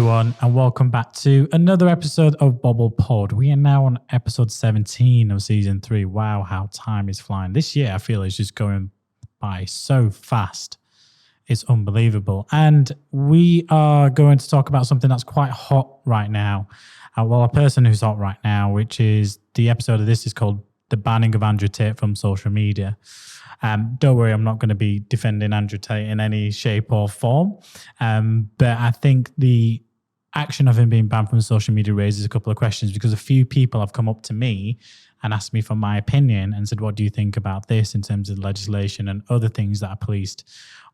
everyone, and welcome back to another episode of Bobble Pod. We are now on episode 17 of season 3. Wow, how time is flying. This year, I feel, is just going by so fast. It's unbelievable. And we are going to talk about something that's quite hot right now. A person who's hot right now, which is the episode of this is called The Banning of Andrew Tate from Social Media. Don't worry, I'm not going to be defending Andrew Tate in any shape or form. But I think the action of him being banned from social media raises a couple of questions because a few people have come up to me and asked me for my opinion and said, what do you think about this in terms of legislation and other things that are policed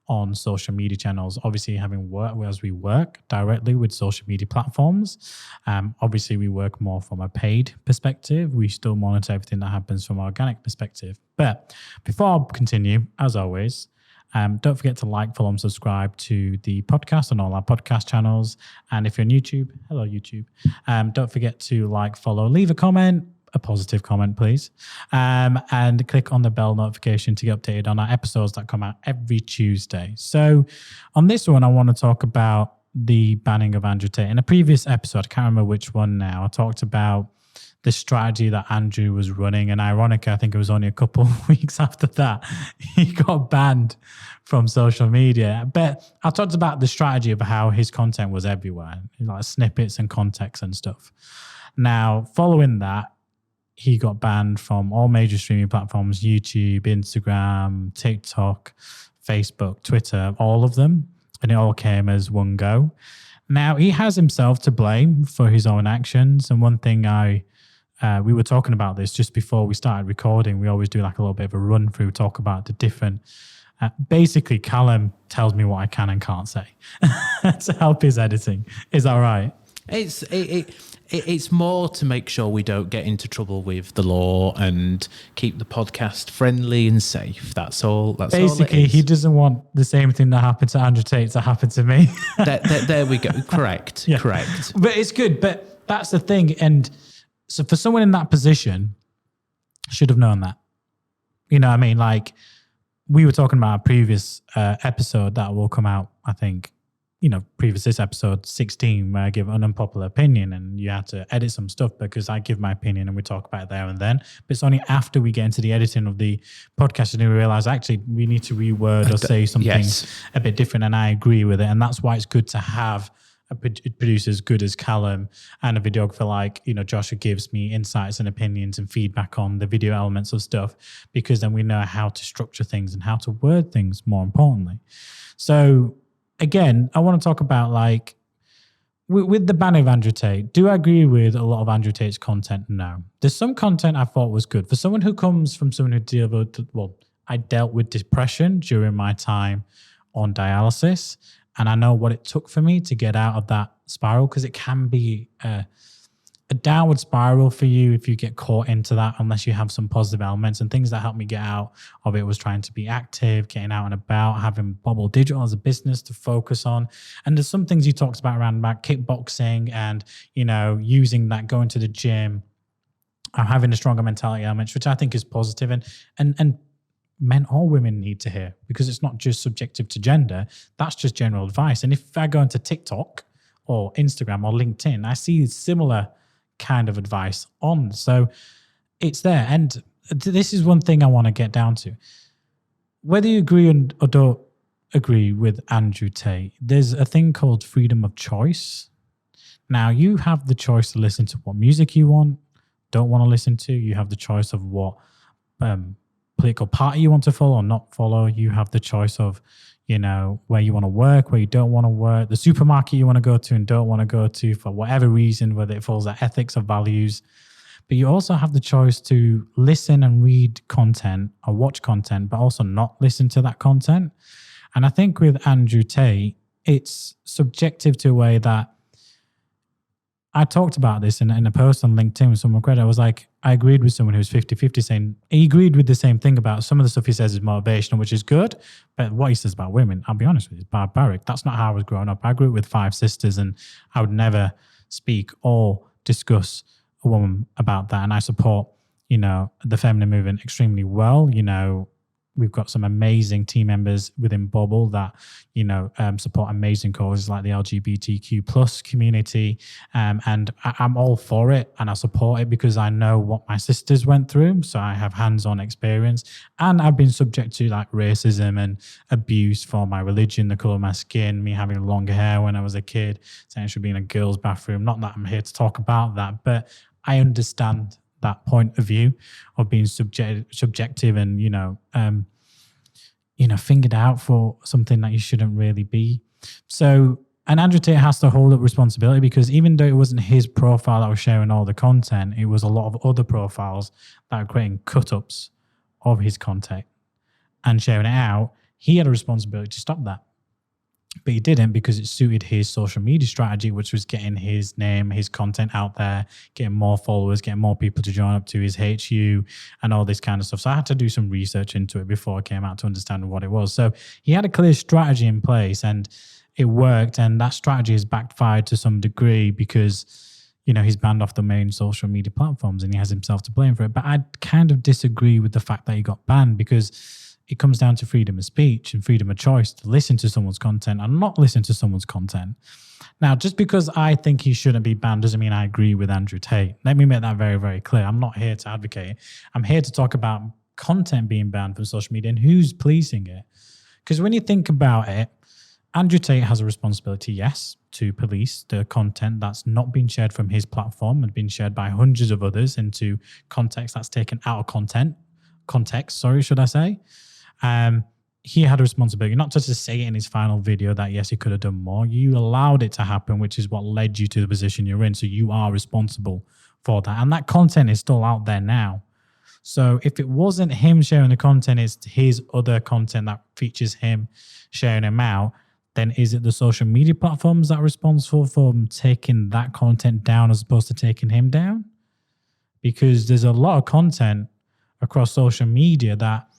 on social media channels? Obviously, having worked as we work directly with social media platforms, obviously we work more from a paid perspective. We still monitor everything that happens from an organic perspective. But before I continue, as always, don't forget to like, follow, and subscribe to the podcast on all our podcast channels. And if you're on YouTube, hello YouTube. Don't forget to like, follow, leave a comment. A positive comment, please. And click on the bell notification to get updated on our episodes that come out every Tuesday. So on this one, I want to talk about the banning of Andrew Tate. In a previous episode, I can't remember which one now, I talked about the strategy that Andrew was running. And ironically, I think it was only a couple of weeks after that, he got banned from social media. But I talked about the strategy of how his content was everywhere, like snippets and context and stuff. Now, following that, he got banned from all major streaming platforms, YouTube, Instagram, TikTok, Facebook, Twitter, all of them. And it all came as one go. Now, he has himself to blame for his own actions. And one thing we were talking about this just before we started recording. We always do like a little bit of a run through, talk about the different... basically, Callum tells me what I can and can't say to help his editing. Is that right? It's more to make sure we don't get into trouble with the law and keep the podcast friendly and safe. That's all. Basically, he doesn't want the same thing that happened to Andrew Tate to happen to me. There we go. Correct. Yeah. Correct. But it's good. But that's the thing. And so for someone in that position, should have known that. You know what I mean? Like we were talking about a previous episode that will come out, I think, this episode 16, where I give an unpopular opinion and you have to edit some stuff because I give my opinion and we talk about it there and then. But it's only after we get into the editing of the podcast and we realize actually we need to reword or say something a bit different. And I agree with it. And that's why it's good to have a producer as good as Callum and a videographer like, Josh, who gives me insights and opinions and feedback on the video elements of stuff, because then we know how to structure things and how to word things more importantly. So, again, I want to talk about with the ban of Andrew Tate. Do I agree with a lot of Andrew Tate's content? No. There's some content I thought was good. For someone who comes from someone who I dealt with depression during my time on dialysis, and I know what it took for me to get out of that spiral, because it can be a downward spiral for you if you get caught into that, unless you have some positive elements. And things that helped me get out of it was trying to be active, getting out and about, having Bobble Digital as a business to focus on. And there's some things you talked about kickboxing and, using that, going to the gym, having a stronger mentality element, which I think is positive and men or women need to hear, because it's not just subjective to gender. That's just general advice. And if I go into TikTok or Instagram or LinkedIn, I see similar kind of advice on. So it's there. And this is one thing I want to get down to. Whether you agree or don't agree with Andrew Tate, there's a thing called freedom of choice. Now, you have the choice to listen to what music you don't want to listen to. You have the choice of what political party you want to follow or not follow. You have the choice of where you want to work, where you don't want to work, the supermarket you want to go to and don't want to go to for whatever reason, whether it falls at ethics or values. But you also have the choice to listen and read content or watch content, but also not listen to that content. And I think with Andrew Tate, it's subjective to a way that I talked about this in a post on LinkedIn with someone credit. I was like, I agreed with someone who was 50-50 saying he agreed with the same thing about some of the stuff he says is motivational, which is good. But what he says about women, I'll be honest with you, is barbaric. That's not how I was growing up. I grew up with 5 sisters and I would never speak or discuss a woman about that. And I support, the feminine movement extremely well. we've got some amazing team members within Bobble that, support amazing causes like the LGBTQ plus community. And I'm all for it, and I support it because I know what my sisters went through. So I have hands-on experience, and I've been subject to like racism and abuse for my religion, the color of my skin, me having longer hair when I was a kid, essentially being in a girl's bathroom. Not that I'm here to talk about that, but I understand that point of view of being subjective and fingered out for something that you shouldn't really be. So, and Andrew Tate has to hold up responsibility, because even though it wasn't his profile that was sharing all the content, it was a lot of other profiles that are creating cut-ups of his content and sharing it out. He had a responsibility to stop that. But he didn't, because it suited his social media strategy, which was getting his name, his content out there, getting more followers, getting more people to join up to his HU and all this kind of stuff. So I had to do some research into it before I came out to understand what it was. So he had a clear strategy in place, and it worked. And that strategy has backfired to some degree because, he's banned off the main social media platforms and he has himself to blame for it. But I kind of disagree with the fact that he got banned, because it comes down to freedom of speech and freedom of choice to listen to someone's content and not listen to someone's content. Now, just because I think he shouldn't be banned doesn't mean I agree with Andrew Tate. Let me make that very, very clear. I'm not here to advocate. I'm here to talk about content being banned from social media and who's policing it. Because when you think about it, Andrew Tate has a responsibility, yes, to police the content that's not been shared from his platform and been shared by hundreds of others into context that's taken out of context, should I say. He had a responsibility not just to say it in his final video that, yes, he could have done more. You allowed it to happen, which is what led you to the position you're in. So you are responsible for that. And that content is still out there now. So if it wasn't him sharing the content, it's his other content that features him sharing him out, then is it the social media platforms that are responsible for taking that content down as opposed to taking him down? Because there's a lot of content across social media that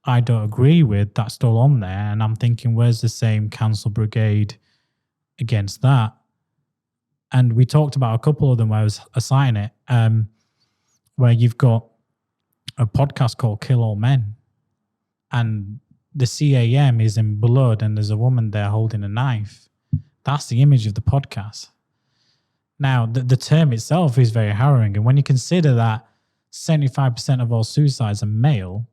I don't agree with that's still on there. And I'm thinking, where's the same cancel brigade against that? And we talked about a couple of them where I was citing it, where you've got a podcast called Kill All Men. And the CAM is in blood and there's a woman there holding a knife. That's the image of the podcast. Now, the term itself is very harrowing. And when you consider that 75% of all suicides are male,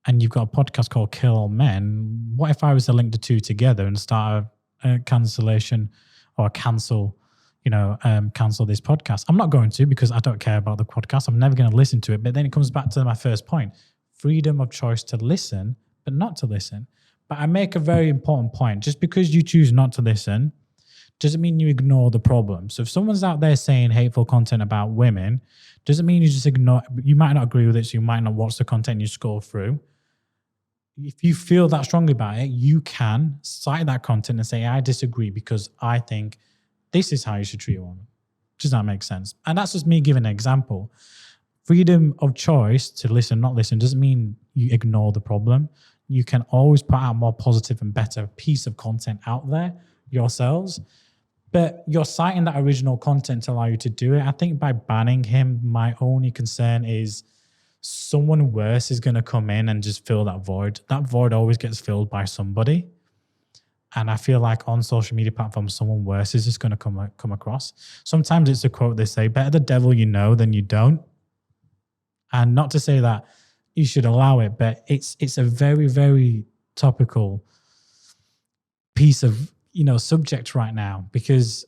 and you've got a podcast called Kill All Men, what if I was to link the two together and start a cancellation or cancel this podcast? I'm not going to, because I don't care about the podcast. I'm never going to listen to it. But then it comes back to my first point, freedom of choice to listen, but not to listen. But I make a very important point. Just because you choose not to listen doesn't mean you ignore the problem. So if someone's out there saying hateful content about women, doesn't mean you just ignore. You might not agree with it, so you might not watch the content you scroll through. If you feel that strongly about it, you can cite that content and say, I disagree because I think this is how you should treat a woman. Does that make sense? And that's just me giving an example. Freedom of choice to listen, not listen, doesn't mean you ignore the problem. You can always put out more positive and better piece of content out there yourselves. But you're citing that original content to allow you to do it. I think by banning him, my only concern is someone worse is going to come in and just fill that void. That void always gets filled by somebody. And I feel like on social media platforms, someone worse is just going to come across. Sometimes it's a quote they say, better the devil you know than you don't. And not to say that you should allow it, but it's a very, very topical piece of subject right now, because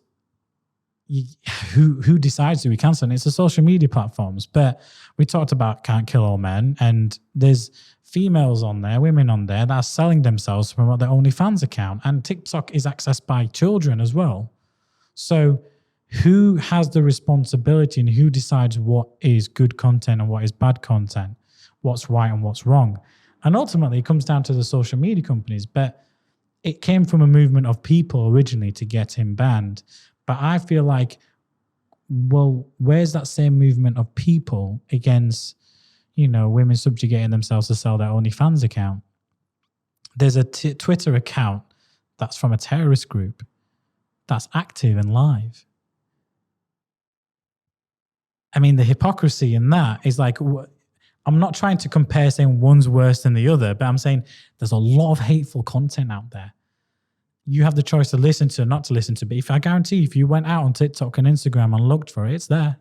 who decides who we cancel? And it's the social media platforms. But we talked about Can't Kill All Men, and there's females on there, women on there that are selling themselves to promote their OnlyFans account, and TikTok is accessed by children as well. So who has the responsibility and who decides what is good content and what is bad content, what's right and what's wrong? And ultimately it comes down to the social media companies. But it came from a movement of people originally to get him banned. But I feel like, well, where's that same movement of people against, women subjugating themselves to sell their OnlyFans account? There's a Twitter account that's from a terrorist group that's active and live. I mean, the hypocrisy in that is like, I'm not trying to compare saying one's worse than the other, but I'm saying there's a lot of hateful content out there. You have the choice to listen to, not to listen to. But I guarantee if you went out on TikTok and Instagram and looked for it, it's there.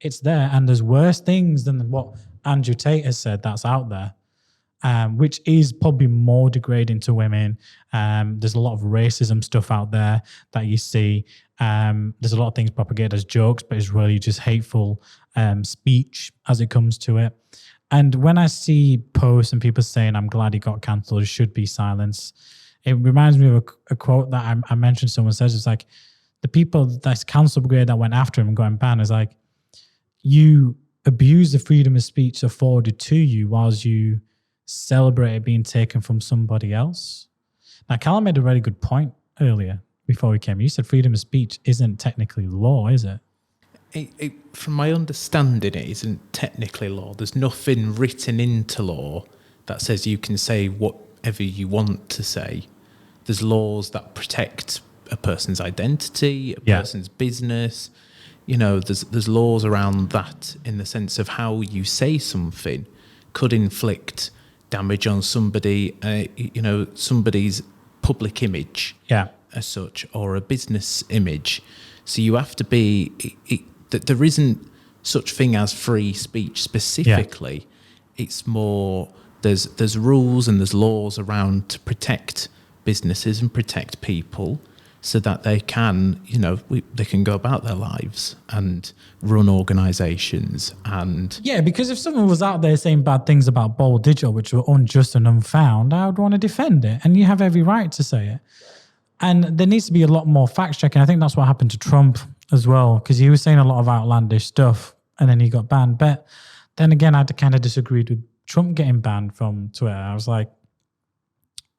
It's there. And there's worse things than what Andrew Tate has said that's out there, which is probably more degrading to women. There's a lot of racism stuff out there that you see. There's a lot of things propagated as jokes, but it's really just hateful speech as it comes to it. And when I see posts and people saying, I'm glad he got cancelled, it should be silence, it reminds me of a quote that I mentioned. Someone says, it's like, the people that's cancel brigade that went after him and got him banned is like, you abuse the freedom of speech afforded to you whilst you celebrate it being taken from somebody else. Now, Callum made a really good point earlier before we came. You said freedom of speech isn't technically law, is it? From my understanding, it isn't technically law. There's nothing written into law that says you can say whatever you want to say. There's laws that protect a person's identity, a person's business. You know, there's laws around that in the sense of how you say something could inflict damage on somebody, somebody's public image as such, or a business image. So you have to be, that there isn't such thing as free speech specifically. It's more, there's rules and there's laws around to protect businesses and protect people so that they can, they can go about their lives and run organisations. And because if someone was out there saying bad things about Bobble Digital, which were unjust and unfound, I would want to defend it. And you have every right to say it. And there needs to be a lot more fact checking. I think that's what happened to Trump as well, because he was saying a lot of outlandish stuff and then he got banned. But then again, I kind of disagreed with Trump getting banned from Twitter. I was like,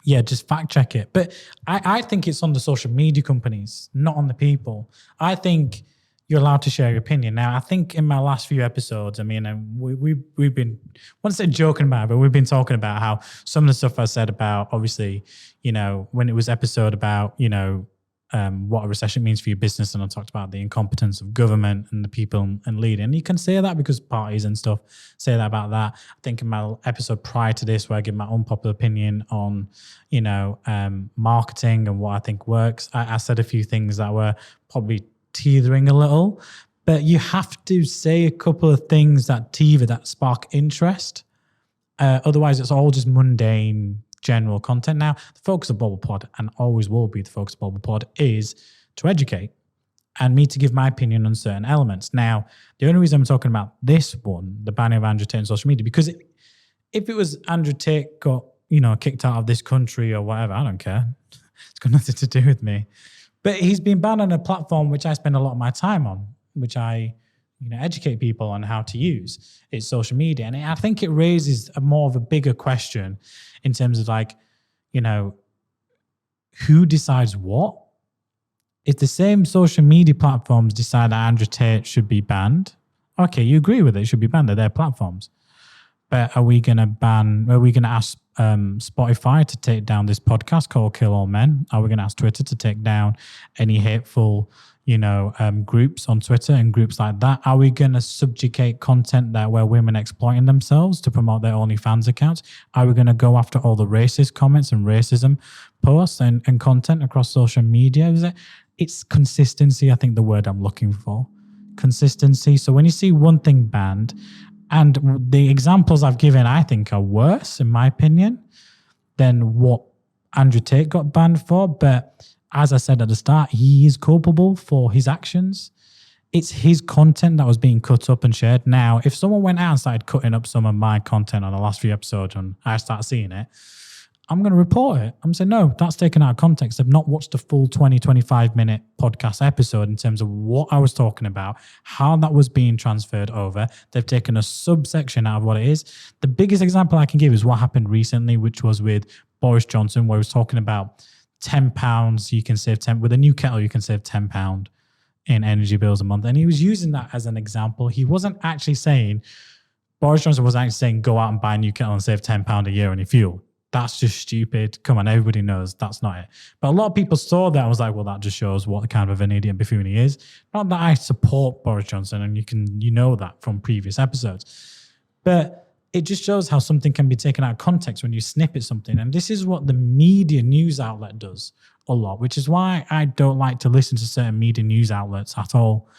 just fact check it. But I think it's on the social media companies, not on the people. I think you're allowed to share your opinion. Now, I think in my last few episodes, I mean, we've been, I won't say joking about it, but we've been talking about how some of the stuff I said about, obviously, when it was episode about, what a recession means for your business, and I talked about the incompetence of government and the people and leading. And you can say that because parties and stuff say that about that. I think in my episode prior to this, where I give my unpopular opinion on, marketing and what I think works, I said a few things that were probably teetering a little, but you have to say a couple of things that spark interest. Otherwise, it's all just mundane general content. Now, the focus of Bobble Pod, and always will be the focus of Bobble Pod, is to educate and me to give my opinion on certain elements. Now, the only reason I'm talking about this one, the banning of Andrew Tate on social media, because if it was Andrew Tate got, kicked out of this country or whatever, I don't care. It's got nothing to do with me. But he's been banned on a platform which I spend a lot of my time on, which I educate people on how to use. It's social media. And I think it raises more of a bigger question in terms of who decides what? If the same social media platforms decide that Andrew Tate should be banned, okay, you agree with it should be banned, they're their platforms. But are we going to ask Spotify to take down this podcast called Kill All Men? Are we going to ask Twitter to take down any hateful groups on Twitter and groups like that? Are we going to subjugate content where women exploiting themselves to promote their OnlyFans accounts? Are we going to go after all the racist comments and racism posts and content across social media? It's consistency, I think the word I'm looking for. Consistency. So when you see one thing banned, and the examples I've given, I think, are worse, in my opinion, than what Andrew Tate got banned for. But as I said at the start, he is culpable for his actions. It's his content that was being cut up and shared. Now, if someone went out and started cutting up some of my content on the last few episodes and I start seeing it, I'm going to report it. I'm saying, no, that's taken out of context. I've not watched the full 20, 25-minute podcast episode in terms of what I was talking about, how that was being transferred over. They've taken a subsection out of what it is. The biggest example I can give is what happened recently, which was with Boris Johnson, where he was talking about £10, you can save 10, with a new kettle, you can save £10 in energy bills a month. And he was using that as an example. He wasn't actually saying, Boris Johnson wasn't actually saying, go out and buy a new kettle and save £10 a year on your fuel. That's just stupid. Come on, everybody knows that's not it. But a lot of people saw that and was like, well, that just shows what kind of an idiot buffoon he is. Not that I support Boris Johnson, and you know that from previous episodes. But it just shows how something can be taken out of context when you snippet something. And this is what the media news outlet does a lot, which is why I don't like to listen to certain media news outlets at all.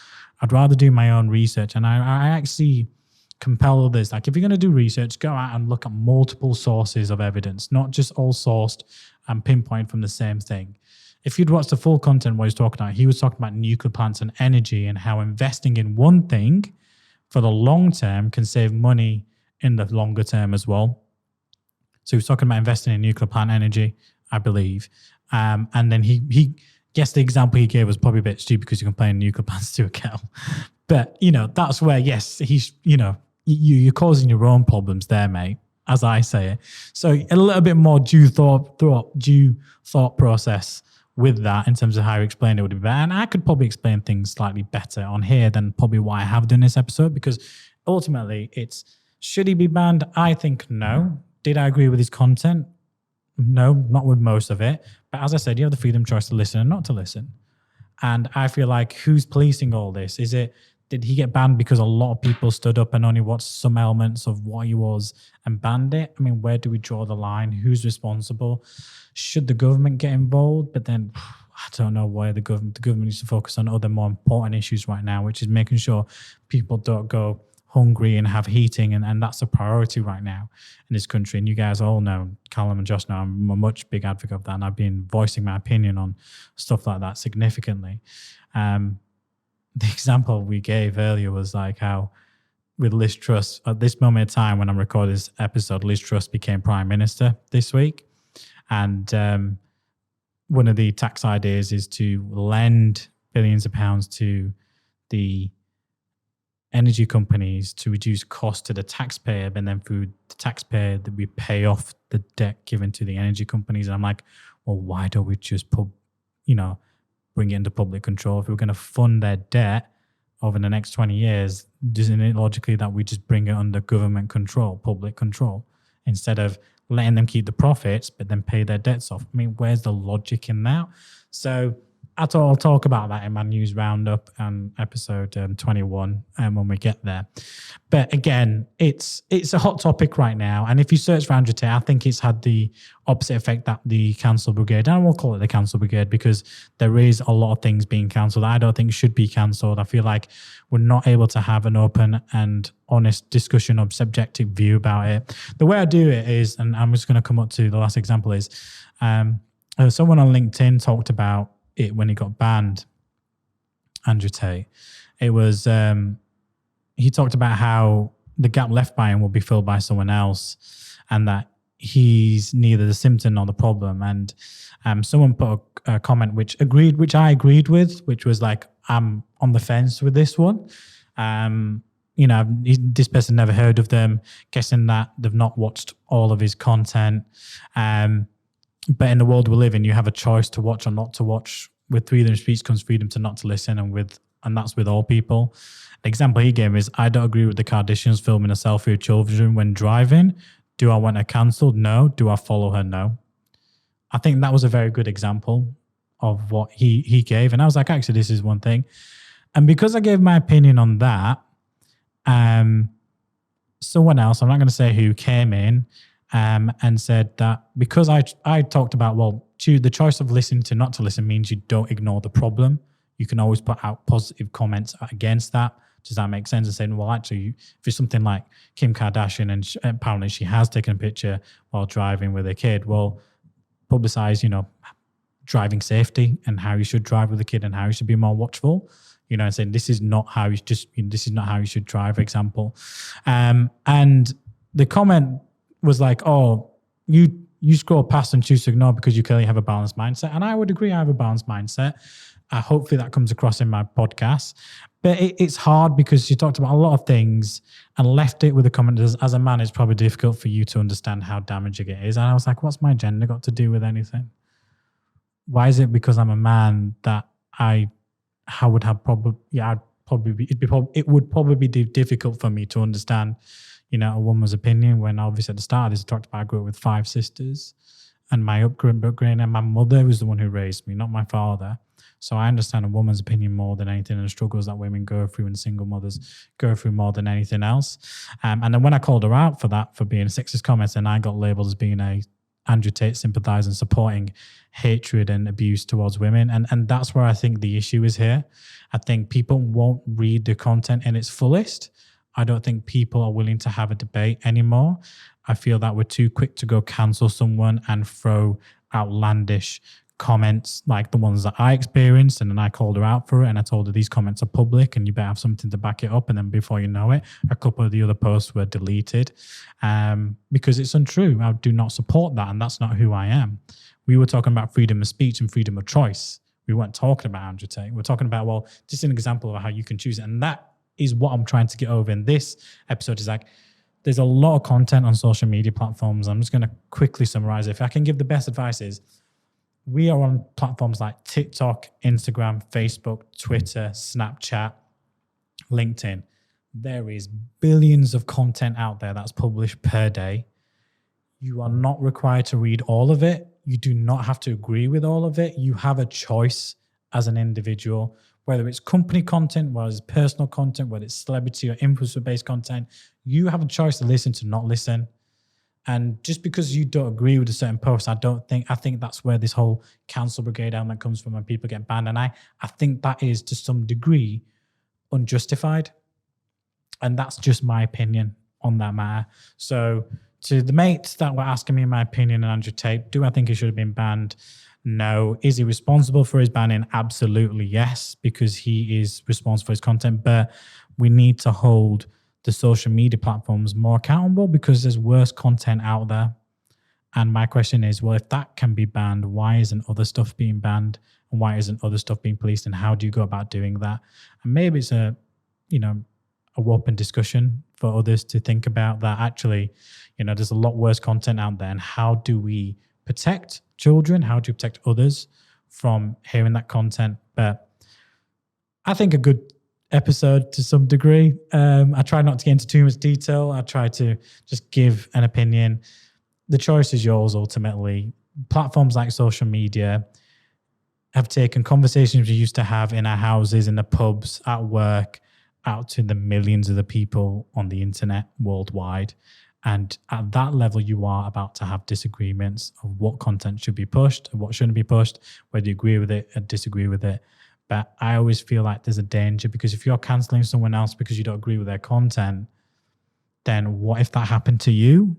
I'd rather do my own research. And I actually compel others, like if you're going to do research, go out and look at multiple sources of evidence, not just all sourced and pinpoint from the same thing. If you'd watched the full content what he was talking about nuclear plants and energy and how investing in one thing for the long term can save money in the longer term as well. So he was talking about investing in nuclear plant energy, I believe. And then he guessed the example he gave was probably a bit stupid because you can play nuclear plants to a kettle. But, that's where, yes, he's, you're causing your own problems there, mate, as I say it. So a little bit more due thought process with that in terms of how you explain it would be better. And I could probably explain things slightly better on here than probably what I have done this episode, because ultimately it's, should he be banned? I think no. Did I agree with his content? No, not with most of it. But as I said, you have the freedom choice to listen and not to listen. And I feel like, who's policing all this? Did he get banned because a lot of people stood up and only watched some elements of what he was and banned it? I mean, where do we draw the line? Who's responsible? Should the government get involved? But then I don't know why the government needs to focus on other more important issues right now, which is making sure people don't go hungry and have heating, and that's a priority right now in this country. And you guys all know, Callum and Josh know, I'm a much big advocate of that, and I've been voicing my opinion on stuff like that significantly. The example we gave earlier was like how with Liz Truss, at this moment in time when I'm recording this episode, Liz Truss became Prime Minister this week. And one of the tax ideas is to lend billions of pounds to the energy companies to reduce costs to the taxpayer, but then through the taxpayer that we pay off the debt given to the energy companies. And I'm like, well, why don't we just bring it into public control? If we're going to fund their debt over the next 20 years, isn't it logically that we just bring it under government control, public control, instead of letting them keep the profits, but then pay their debts off? I mean, where's the logic in that? So I'll talk about that in my news roundup and episode 21 when we get there. But again, it's a hot topic right now. And if you search for Andrew Tate, I think it's had the opposite effect that the cancel brigade, and we'll call it the cancel brigade because there is a lot of things being cancelled I don't think should be cancelled. I feel like we're not able to have an open and honest discussion or subjective view about it. The way I do it is, and I'm just going to come up to the last example, is someone on LinkedIn talked about it when he got banned, Andrew Tate. It was he talked about how the gap left by him will be filled by someone else, and that he's neither the symptom nor the problem. And someone put a comment which I agreed with, which was like, I'm on the fence with this one. This person never heard of them, guessing that they've not watched all of his content. But in the world we live in, you have a choice to watch or not to watch. With freedom of speech comes freedom to not to listen, and that's with all people. The example he gave is, I don't agree with the Kardashians filming a selfie of children when driving. Do I want her cancelled? No. Do I follow her? No. I think that was a very good example of what he gave. And I was like, actually, this is one thing. And because I gave my opinion on that, someone else, I'm not going to say who, came in and said that because I talked about, the choice of listening to not to listen means you don't ignore the problem. You can always put out positive comments against that. Does that make sense? And saying, well, actually, if it's something like Kim Kardashian and apparently she has taken a picture while driving with a kid, well, publicize, driving safety and how you should drive with a kid and how you should be more watchful, and saying this is not how you should drive, for example. And the comment was like, oh, you scroll past and choose to ignore because you clearly have a balanced mindset. And I would agree, I have a balanced mindset. Hopefully that comes across in my podcast. But it's hard because you talked about a lot of things and left it with the comment as a man, it's probably difficult for you to understand how damaging it is. And I was like, what's my gender got to do with anything? Why is it because I'm a man that it would probably be difficult for me to understand, a woman's opinion, when obviously at the start of this I talked about I grew up with 5 sisters and my upbringing, and my mother was the one who raised me, not my father. So I understand a woman's opinion more than anything, and the struggles that women go through and single mothers go through more than anything else. And then when I called her out for that, for being a sexist comment, and I got labelled as being a Andrew Tate sympathiser and supporting hatred and abuse towards women. And that's where I think the issue is here. I think people won't read the content in its fullest. I don't think people are willing to have a debate anymore. I feel that we're too quick to go cancel someone and throw outlandish comments like the ones that I experienced, and then I called her out for it and I told her these comments are public and you better have something to back it up. And then before you know it, a couple of the other posts were deleted because it's untrue. I do not support that, and that's not who I am. We were talking about freedom of speech and freedom of choice. We weren't talking about Andrew Tate. We're talking about, well, just an example of how you can choose it. And that is what I'm trying to get over in this episode. Is like, there's a lot of content on social media platforms. I'm just going to quickly summarize it. If I can give the best advice is, we are on platforms like TikTok, Instagram, Facebook, Twitter, Snapchat, LinkedIn. There is billions of content out there that's published per day. You are not required to read all of it. You do not have to agree with all of it. You have a choice as an individual, whether it's company content, whether it's personal content, whether it's celebrity or influencer-based content. You have a choice to listen to not listen. And just because you don't agree with a certain post, I think that's where this whole cancel brigade element comes from, when people get banned. And I think that is to some degree unjustified. And that's just my opinion on that matter. So to the mates that were asking me my opinion on Andrew Tate, do I think he should have been banned? No. Is he responsible for his banning? Absolutely yes, because he is responsible for his content. But we need to hold the social media platforms more accountable, because there's worse content out there. And my question is, well, if that can be banned, why isn't other stuff being banned? And why isn't other stuff being policed? And how do you go about doing that? And maybe it's a open discussion for others to think about that. Actually, there's a lot worse content out there. And how do we protect children? How do you protect others from hearing that content? But I think a good episode to some degree. I try not to get into too much detail. I try to just give an opinion. The choice is yours ultimately. Platforms like social media have taken conversations we used to have in our houses, in the pubs, at work, out to the millions of the people on the internet worldwide. And at that level, you are about to have disagreements of what content should be pushed and what shouldn't be pushed, whether you agree with it or disagree with it. But I always feel like there's a danger, because if you're cancelling someone else because you don't agree with their content, then what if that happened to you?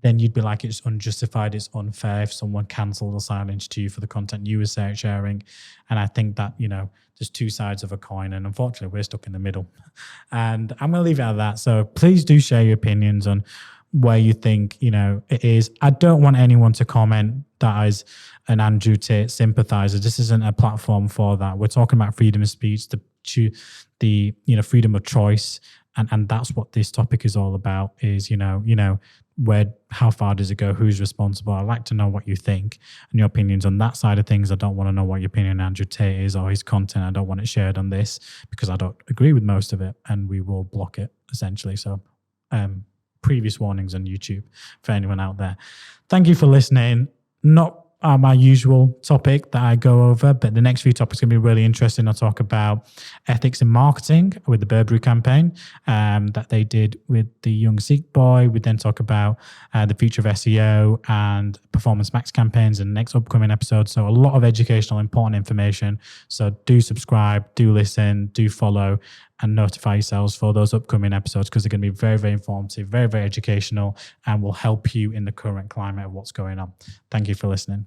Then you'd be like, it's unjustified, it's unfair if someone cancelled or silenced you for the content you were sharing. And I think that, there's two sides of a coin, and unfortunately we're stuck in the middle. And I'm going to leave it at that. So please do share your opinions on where you think, it is. I don't want anyone to comment that is an Andrew Tate sympathizer. This isn't a platform for that. We're talking about freedom of speech, the freedom of choice. And that's what this topic is all about, is, how far does it go? Who's responsible? I'd like to know what you think and your opinions on that side of things. I don't want to know what your opinion on Andrew Tate is or his content. I don't want it shared on this because I don't agree with most of it, and we will block it essentially. So, previous warnings on YouTube for anyone out there. Thank you for listening. Not my usual topic that I go over, but the next few topics are going to be really interesting. I'll talk about ethics in marketing with the Burberry campaign that they did with the young Sikh boy. We then talk about the future of SEO and Performance Max campaigns in the next upcoming episode. So a lot of educational, important information. So do subscribe, do listen, do follow, and notify yourselves for those upcoming episodes, because they're going to be very, very informative, very, very educational, and will help you in the current climate of what's going on. Thank you for listening.